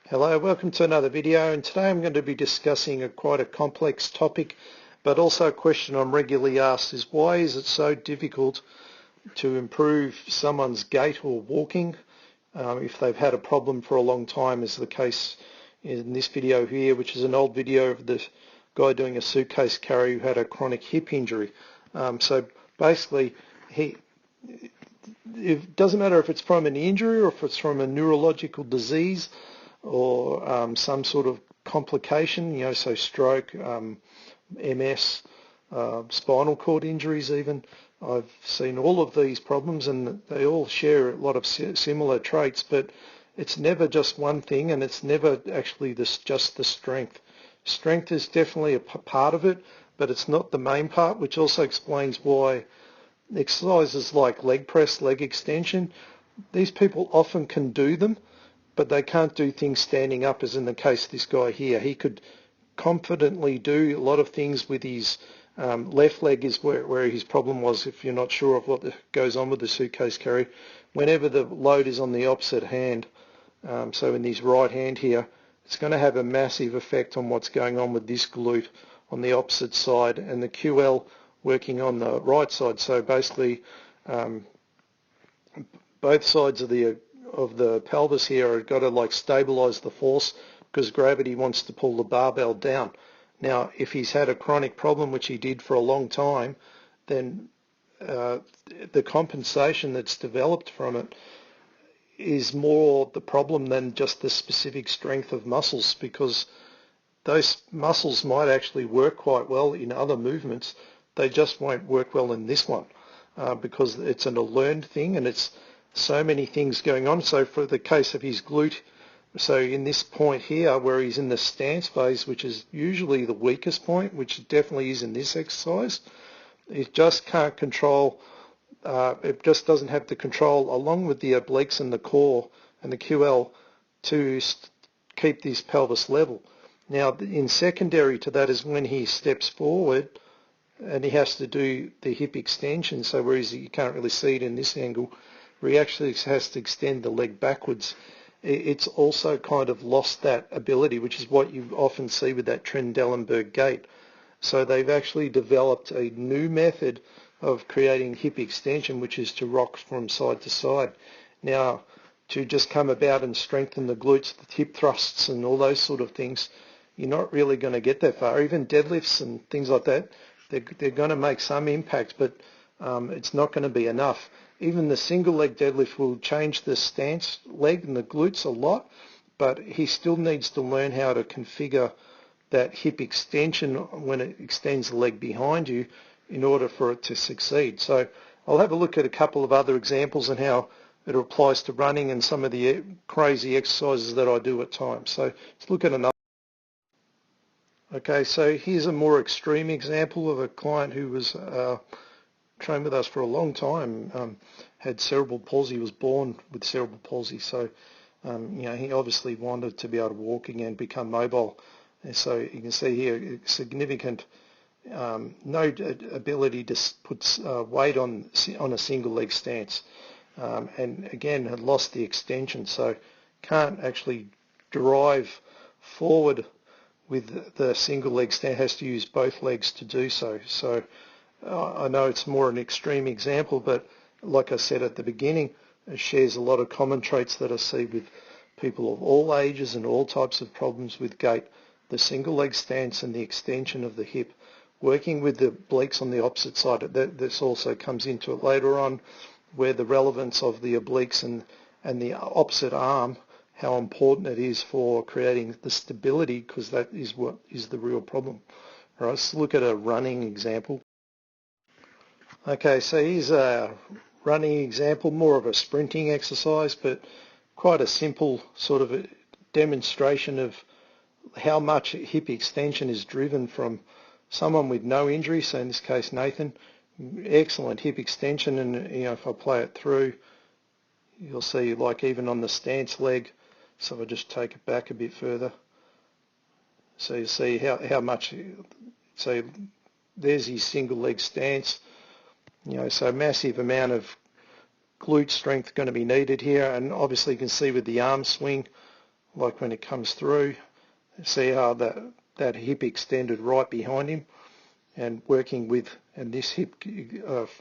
Hello, welcome to another video, and today I'm going to be discussing quite a complex topic, but also a question I'm regularly asked is why is it so difficult to improve someone's gait or walking if they've had a problem for a long time, as the case in this video here, which is an old video of the guy doing a suitcase carry who had a chronic hip injury. So basically it doesn't matter if it's from an injury or if it's from a neurological disease or some sort of complication, so stroke, MS, spinal cord injuries even. I've seen all of these problems and they all share a lot of similar traits, but it's never just one thing, and it's never actually just the strength. Strength is definitely a part of it, but it's not the main part, which also explains why exercises like leg press, leg extension, these people often can do them, but they can't do things standing up, as in the case of this guy here. He could confidently do a lot of things with his left leg is where his problem was, if you're not sure of what goes on with the suitcase carry. Whenever the load is on the opposite hand, so in his right hand here, it's going to have a massive effect on what's going on with this glute on the opposite side, and the QL working on the right side. So basically both sides of the pelvis here have got to like stabilize the force, because gravity wants to pull the barbell down. Now if he's had a chronic problem, which he did for a long time, then the compensation that's developed from it is more the problem than just the specific strength of muscles, because those muscles might actually work quite well in other movements. They just won't work well in this one because it's a learned thing, and it's so many things going on. So for the case of his glute, so in this point here where he's in the stance phase, which is usually the weakest point, which it definitely is in this exercise, it just can't control, it just doesn't have the control along with the obliques and the core and the QL to keep this pelvis level. Now in secondary to that is when he steps forward and he has to do the hip extension, so whereas you can't really see it in this angle, where he actually has to extend the leg backwards. It's also kind of lost that ability, which is what you often see with that Trendelenburg gait. So they've actually developed a new method of creating hip extension, which is to rock from side to side. Now, to just come about and strengthen the glutes, the hip thrusts and all those sort of things, you're not really going to get that far. Even deadlifts and things like that, they're going to make some impact, but it's not going to be enough. Even the single leg deadlift will change the stance leg and the glutes a lot, but he still needs to learn how to configure that hip extension when it extends the leg behind you in order for it to succeed. So I'll have a look at a couple of other examples and how it applies to running and some of the crazy exercises that I do at times. So let's look at another. Okay, so here's a more extreme example of a client who was trained with us for a long time, had cerebral palsy, was born with cerebral palsy, so he obviously wanted to be able to walk again, become mobile. And so you can see here significant no ability to put weight on a single leg stance, and again had lost the extension, so can't actually drive forward with the single leg stance, has to use both legs to do so. So I know it's more an extreme example, but like I said at the beginning, it shares a lot of common traits that I see with people of all ages and all types of problems with gait. The single leg stance and the extension of the hip, working with the obliques on the opposite side. This also comes into it later on, where the relevance of the obliques and the opposite arm, how important it is for creating the stability, because that is what is the real problem. All right, let's look at a running example. Okay, so here's a running example, more of a sprinting exercise, but quite a simple sort of a demonstration of how much hip extension is driven from someone with no injury. So in this case, Nathan, excellent hip extension, and if I play it through, you'll see like even on the stance leg. So if I just take it back a bit further, so you see how much. So there's his single leg stance. So massive amount of glute strength going to be needed here, and obviously you can see with the arm swing like when it comes through, see how that hip extended right behind him, and working with, and this hip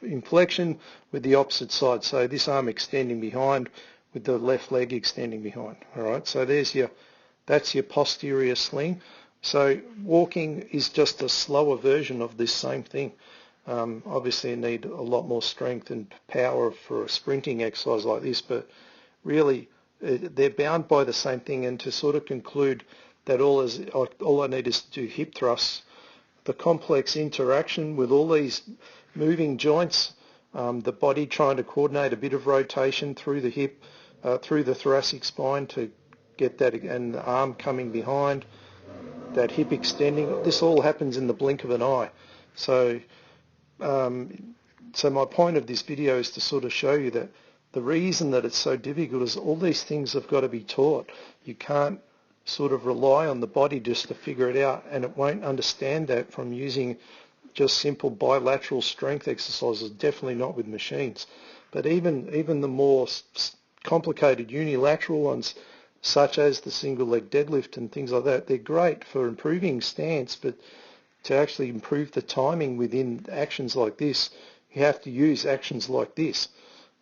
inflection with the opposite side. So this arm extending behind with the left leg extending behind. All right, so that's your posterior sling. So walking is just a slower version of this same thing. Obviously you need a lot more strength and power for a sprinting exercise like this, but really they're bound by the same thing. And to sort of conclude that all I need is to do hip thrusts, the complex interaction with all these moving joints, the body trying to coordinate a bit of rotation through the hip, through the thoracic spine to get that, and the arm coming behind, that hip extending, this all happens in the blink of an eye. So my point of this video is to sort of show you that the reason that it's so difficult is all these things have got to be taught. You can't sort of rely on the body just to figure it out, and it won't understand that from using just simple bilateral strength exercises, definitely not with machines. But even the more complicated unilateral ones, such as the single leg deadlift and things like that, they're great for improving stance, but to actually improve the timing within actions like this, you have to use actions like this.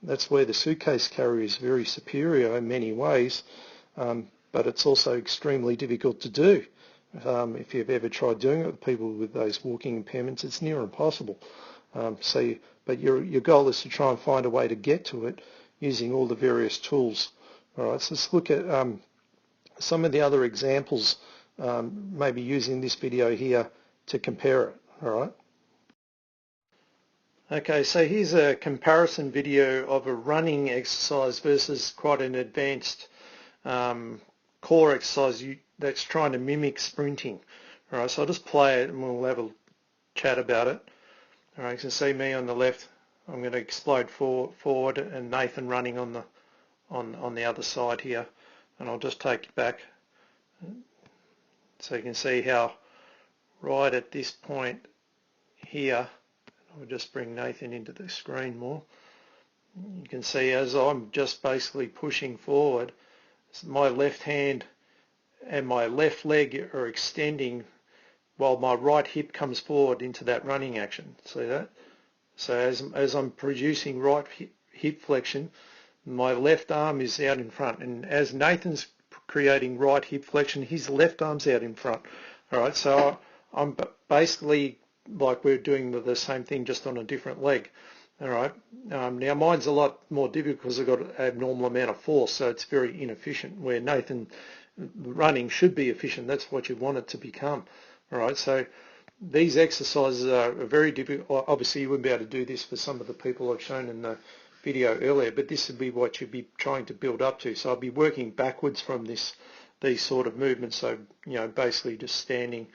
That's where the suitcase carrier is very superior in many ways, but it's also extremely difficult to do. If you've ever tried doing it with people with those walking impairments, it's near impossible. But your goal is to try and find a way to get to it using all the various tools. All right, so let's look at some of the other examples, maybe using this video here to compare it. All right. Okay, so here's a comparison video of a running exercise versus quite an advanced core exercise that's trying to mimic sprinting. All right, so I'll just play it and we'll have a chat about it. All right, you can see me on the left. I'm going to explode forward, and Nathan running on the other side here, and I'll just take you back so you can see how right at this point here, I'll just bring Nathan into the screen more. You can see as I'm just basically pushing forward, my left hand and my left leg are extending while my right hip comes forward into that running action. See that? So as I'm producing right hip flexion, my left arm is out in front, and as Nathan's creating right hip flexion, his left arm's out in front. All right, so I'm basically like we're doing the same thing just on a different leg. All right. Now mine's a lot more difficult because I've got an abnormal amount of force, so it's very inefficient. Where Nathan running should be efficient. That's what you want it to become. All right. So these exercises are very difficult. Obviously, you wouldn't be able to do this for some of the people I've shown in the video earlier, but this would be what you'd be trying to build up to. So I'll be working backwards from these sort of movements. So basically just standing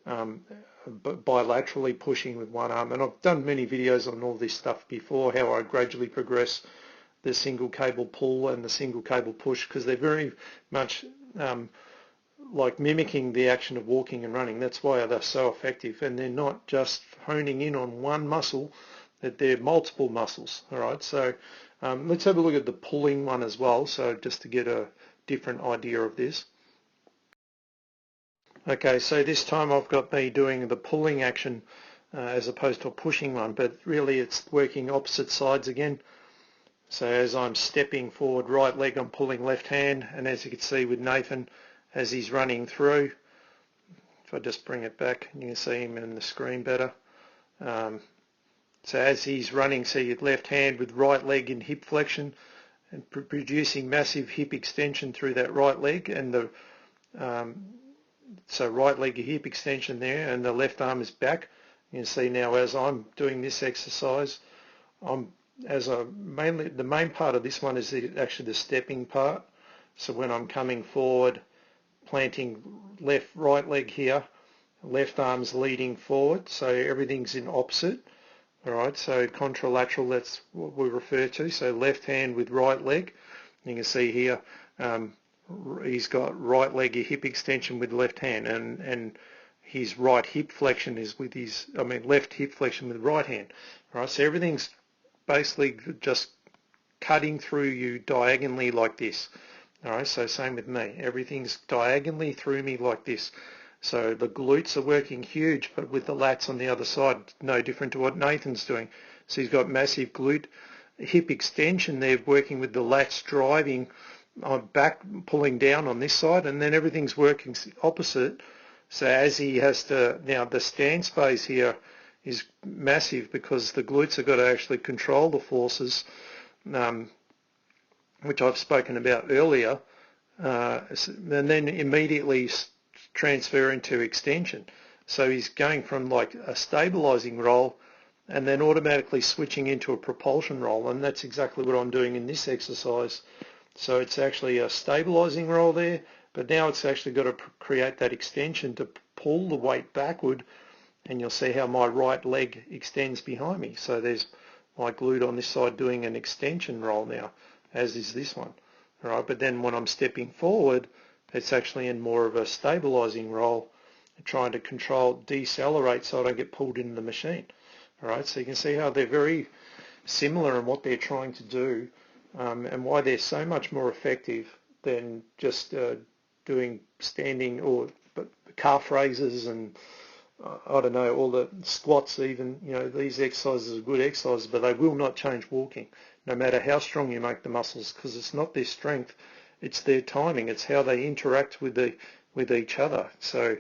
bilaterally pushing with one arm. And I've done many videos on all this stuff before, how I gradually progress the single cable pull and the single cable push, because they're very much like mimicking the action of walking and running. That's why they're so effective, and they're not just honing in on one muscle, that they're multiple muscles. All right, so let's have a look at the pulling one as well, so just to get a different idea of this. Okay, so this time I've got me doing the pulling action as opposed to a pushing one, but really it's working opposite sides again. So as I'm stepping forward right leg, I'm pulling left hand, and as you can see with Nathan, as he's running through, if I just bring it back, you can see him in the screen better. So as he's running, see your left hand with right leg in hip flexion and producing massive hip extension through that right leg, and the so right leg hip extension there, and the left arm is back. You can see now as I'm doing this exercise, the main part of this one is actually the stepping part. So when I'm coming forward, planting right leg here, left arm's leading forward, so everything's in opposite. All right, so contralateral, that's what we refer to. So left hand with right leg. You can see here, he's got right leg hip extension with left hand, and his right hip flexion is with left hip flexion with right hand. All right, so everything's basically just cutting through you diagonally like this. All right, so same with me. Everything's diagonally through me like this. So the glutes are working huge, but with the lats on the other side, no different to what Nathan's doing. So he's got massive glute hip extension there, working with the lats driving back, pulling down on this side, and then everything's working opposite. So as he has to, now the stance phase here is massive because the glutes have got to actually control the forces, which I've spoken about earlier, and then immediately transfer into extension. So he's going from like a stabilizing role and then automatically switching into a propulsion role, and that's exactly what I'm doing in this exercise. So it's actually a stabilizing role there, but now it's actually got to create that extension to pull the weight backward, and you'll see how my right leg extends behind me. So there's my glute on this side doing an extension role now, as is this one. All right, but then when I'm stepping forward, it's actually in more of a stabilizing role, trying to control, decelerate so I don't get pulled into the machine. All right, so you can see how they're very similar in what they're trying to do, and why they're so much more effective than just doing standing or calf raises and I don't know, all the squats even. You know, these exercises are good exercises, but they will not change walking, no matter how strong you make the muscles, because it's not their strength, it's their timing, it's how they interact with each other. So,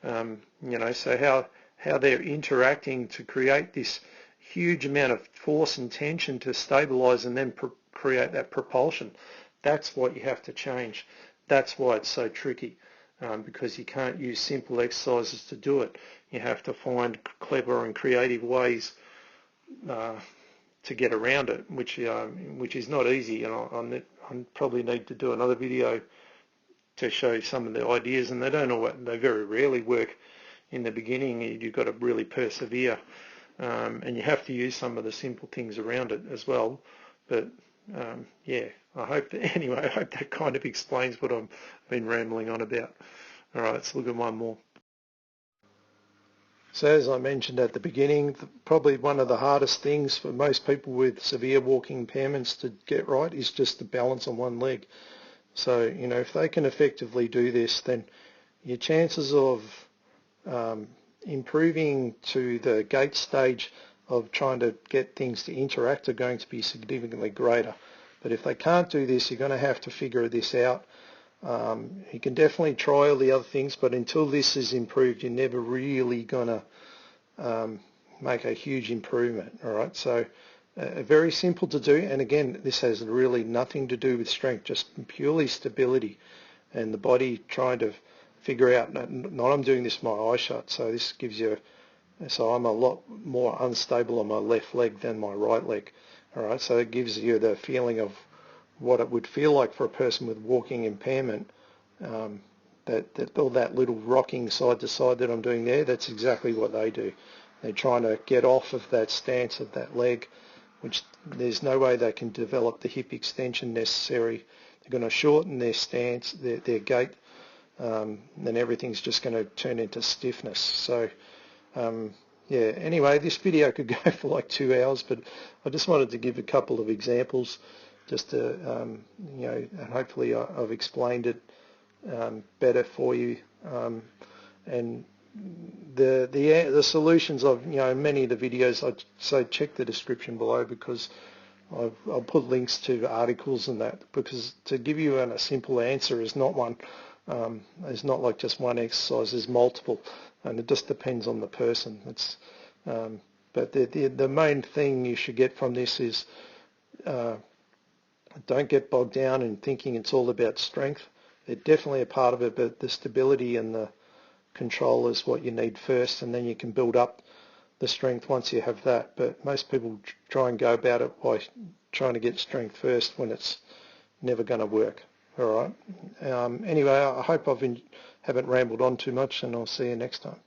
you know, so how they're interacting to create this huge amount of force and tension to stabilize and then create that propulsion. That's what you have to change. That's why it's so tricky, because you can't use simple exercises to do it. You have to find clever and creative ways to get around it, which is not easy. And I probably need to do another video to show some of the ideas, and they very rarely work in the beginning. You've got to really persevere, and you have to use some of the simple things around it as well. But yeah, I hope that kind of explains what I've been rambling on about. All right, let's look at one more. So as I mentioned at the beginning, probably one of the hardest things for most people with severe walking impairments to get right is just the balance on one leg. So, you know, if they can effectively do this, then your chances of improving to the gait stage of trying to get things to interact are going to be significantly greater. But if they can't do this, you're going to have to figure this out. You can definitely try all the other things, but until this is improved, you're never really going to make a huge improvement. All right, so very simple to do, and again, this has really nothing to do with strength, just purely stability, and the body trying to figure out. Not I'm doing this with my eyes shut, so this gives you. So I'm a lot more unstable on my left leg than my right leg. All right, so it gives you the feeling of what it would feel like for a person with walking impairment, that all that little rocking side to side that I'm doing there, that's exactly what they do. They're trying to get off of that stance of that leg, which there's no way they can develop the hip extension necessary. They're going to shorten their stance, their gait, then everything's just going to turn into stiffness. So yeah, anyway, this video could go for like 2 hours, but I just wanted to give a couple of examples just to, you know, and hopefully I've explained it better for you. And the solutions of, you know, many of the videos, I'd say check the description below, because I'll put links to articles and that, because to give you a simple answer is not one. There's not like just one exercise, there's multiple, and it just depends on the person. It's, but the main thing you should get from this is don't get bogged down in thinking it's all about strength. They're definitely a part of it, but the stability and the control is what you need first, and then you can build up the strength once you have that. But most people try and go about it by trying to get strength first when it's never going to work. All right. Anyway, I hope I haven't rambled on too much, and I'll see you next time.